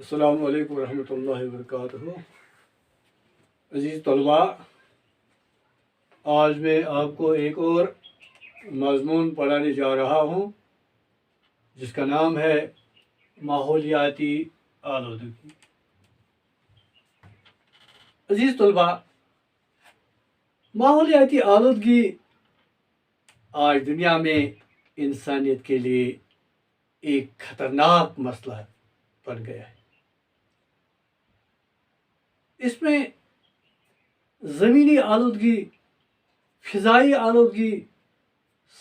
السلام علیکم ورحمۃ اللہ وبرکاتہ۔ عزیز طلباء، آج میں آپ کو ایک اور مضمون پڑھانے جا رہا ہوں جس کا نام ہے ماحولیاتی آلودگی۔ عزیز طلباء، ماحولیاتی آلودگی آج دنیا میں انسانیت کے لیے ایک خطرناک مسئلہ بن گیا ہے۔ اس میں زمینی آلودگی، فضائی آلودگی،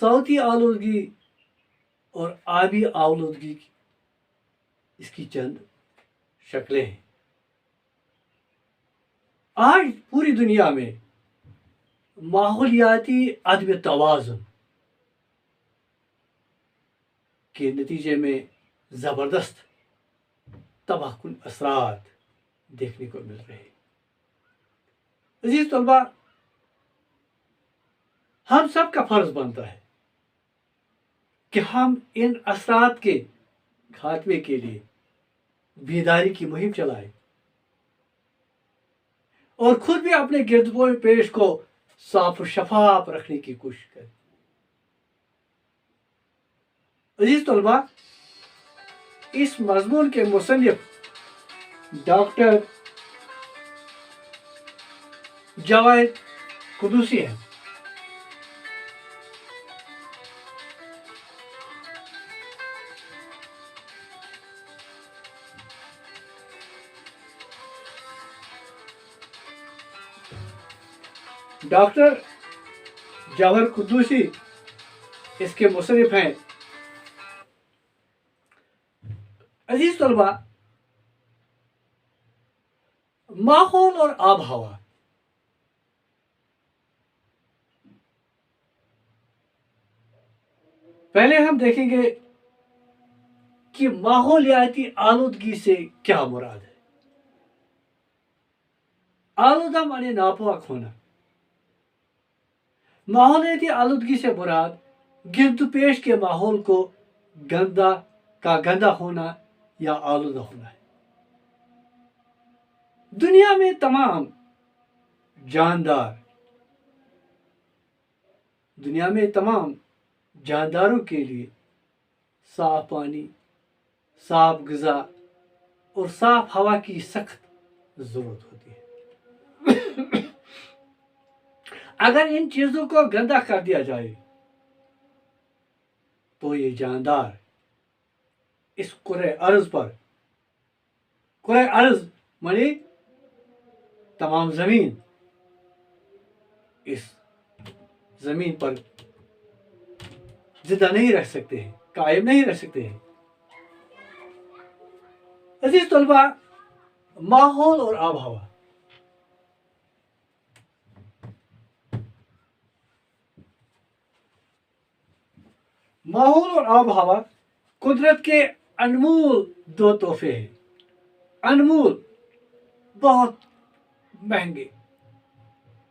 صوتی آلودگی اور آبی آلودگی اس کی چند شکلیں ہیں۔ آج پوری دنیا میں ماحولیاتی عدم توازن کے نتیجے میں زبردست تباہ کن اثرات دیکھنے کو مل رہے ہیں۔ عزیز طلباء، ہم سب کا فرض بنتا ہے کہ ہم ان اثرات کے خاتمے کے لیے بیداری کی مہم چلائیں اور خود بھی اپنے گرد و پیش کو صاف و شفاف رکھنے کی کوشش کریں۔ عزیز طلباء، اس مضمون کے مصنف ڈاکٹر جاوید قدوسی ہیں۔ ڈاکٹر جاوید قدوسی اس کے مصنف ہیں۔ عزیز طلباء، ماحول اور آب و ہوا پہلے ہم دیکھیں گے کہ ماحولیاتی آلودگی سے کیا مراد ہے۔ آلودہ مانے ناپاک ہونا۔ ماحولیاتی آلودگی سے مراد گرد و پیش کے ماحول کو گندا ہونا یا آلودہ ہونا ہے۔ دنیا میں تمام جانداروں کے لیے صاف پانی، صاف غذا اور صاف ہوا کی سخت ضرورت ہوتی ہے۔ اگر ان چیزوں کو گندا کر دیا جائے تو یہ جاندار اس کرۂ ارض مانے تمام زمین، اس زمین پر زندہ نہیں رہ سکتے ہیں، قائم نہیں رہ سکتے ہیں۔ عزیز طلباء، ماحول اور آب و ہوا اور ہوا قدرت کے انمول دو تحفے ہیں۔ انمول، بہت مہنگے،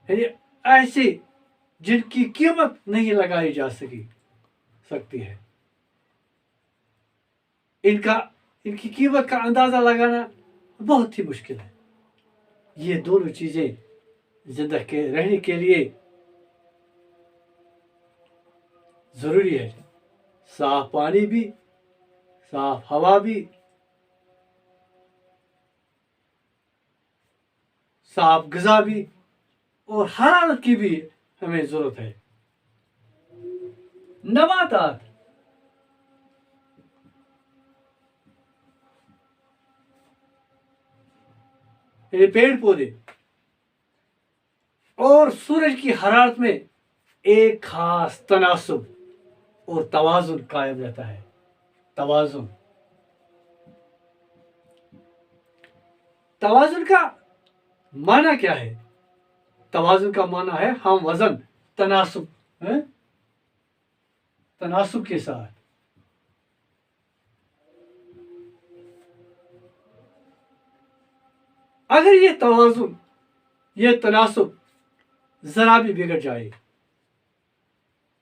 یعنی ایسے جن کی قیمت نہیں لگائی جا سکتی ہے۔ ان کی قیمت کا اندازہ لگانا بہت ہی مشکل ہے۔ یہ دونوں چیزیں زندہ رہنے کے لیے ضروری ہے۔ صاف پانی بھی، صاف ہوا بھی، صاف غذا بھی اور حرارت کی بھی ہمیں ضرورت ہے۔ نباتات، پیڑ پودے اور سورج کی حرارت میں ایک خاص تناسب اور توازن قائم رہتا ہے۔ توازن کا معنی کیا ہے؟ توازن کا معنی ہے ہم وزن، تناسب کے ساتھ۔ اگر یہ توازن، یہ تناسب ذرا بھی بگڑ جائے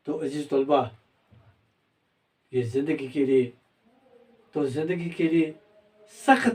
تو عزیز طلباء، یہ زندگی کے لیے سخت